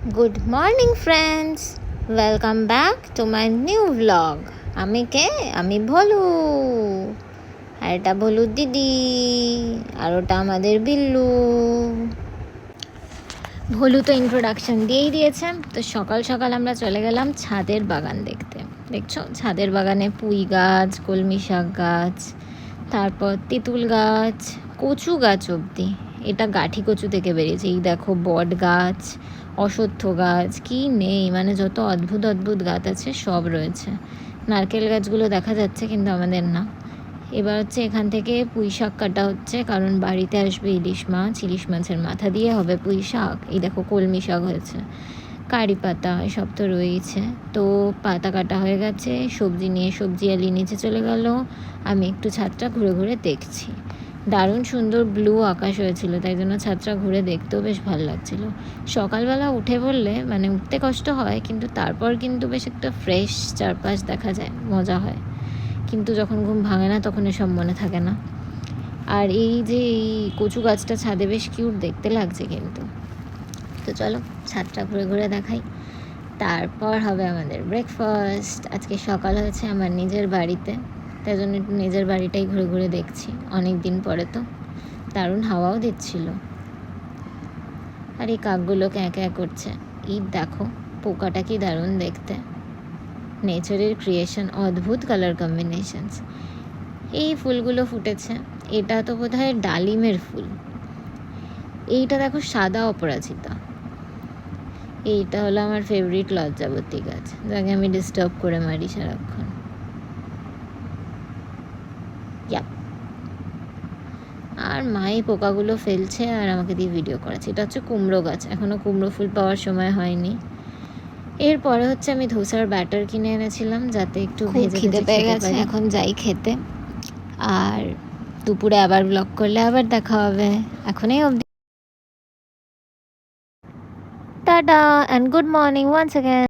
Good morning friends, welcome back to my new vlog. আমি ভলু, আর এটা ভলুর দিদি, আর ওটা আমাদের বিল্লু। ভলু তো ইন্ট্রোডাকশন দিয়েই দিয়েছে। তো সকাল সকাল আমরা চলে গেলাম ছাদের বাগান দেখতে। দেখছো, ছাদের বাগানে পুঁই গাছ, কলমি শাক গাছ, তারপর তেঁতুল গাছ, কচু গাছ অবধি। এটা গাঠি কচু থেকে বেরিয়েছে। এই দেখো, বট গাছ, অশ্বত্থ গাছ, কি নেই, মানে যত অদ্ভুত অদ্ভুত গাছ আছে সব রয়েছে। নারকেল গাছগুলো দেখা যাচ্ছে কিন্তু আমাদের না। এবার হচ্ছে এখান থেকে পুঁই শাক কাটা হচ্ছে, কারণ বাড়িতে আসবে ইলিশ মাছ। ইলিশ মাছের মাথা দিয়ে হবে পুঁই শাক। এই দেখো, কলমি শাক হয়েছে, কারি পাতা, এসব তো রয়েছে। তো পাতা কাটা হয়ে গেছে, সবজি আলি নিচে চলে গেল। আমি একটু ছাদটা ঘুরে ঘুরে দেখছি। দারুণ সুন্দর ব্লু আকাশ হয়েছিল, তাই জন্য ছাদটা ঘুরে দেখতেও বেশ ভালো লাগছিল। সকালবেলা উঠে পড়লে মানে উঠতে কষ্ট হয়, কিন্তু তারপর কিন্তু বেশ একটা ফ্রেশ চারপাশ দেখা যায়, মজা হয়। কিন্তু যখন ঘুম ভাঙে না তখন এসব মনে থাকে না। আর এই যে এই কচু গাছটা ছাদে বেশ কিউট দেখতে লাগছে কিন্তু। তো চলো ছাদটা ঘুরে ঘুরে দেখাই, তারপর হবে আমাদের ব্রেকফাস্ট। আজকে সকাল হয়েছে আমার নিজের বাড়িতে, তাই জন্য একটু নিজের বাড়িটাই ঘুরে ঘুরে দেখছি। অনেক দিন পরে তো, দারুণ হাওয়াও দিচ্ছিল। আর এই কাকগুলো ক্যাঁ ক্যাঁ করছে। ঈদ দেখো, পোকাটা কি দারুণ দেখতে, নেচারের ক্রিয়েশন, অদ্ভুত কালার কম্বিনেশনস। এই ফুলগুলো ফুটেছে, এটা তো বোধহয় ডালিমের ফুল। এইটা দেখো, সাদা অপরাজিতা। এইটা হলো আমার ফেভারিট লজ্জাবতী গাছ, যাকে আমি ডিস্টার্ব করে মারি সারাক্ষণ। আর মা এই পোকাগুলো ফেলছে আর আমাকে দিয়ে ভিডিও করাচ্ছে। এটা হচ্ছে কুমড়ো গাছ, এখনও কুমড়ো ফুল পাওয়ার সময় হয়নি। এরপরে হচ্ছে আমি ধোসার ব্যাটার কিনে এনেছিলাম, যাতে একটু ভেজে খিদে পেয়ে গেছে, এখন যাই খেতে। আর দুপুরে আবার ব্লগ করলে আবার দেখা হবে। এখনই অবধি tata and good morning once again.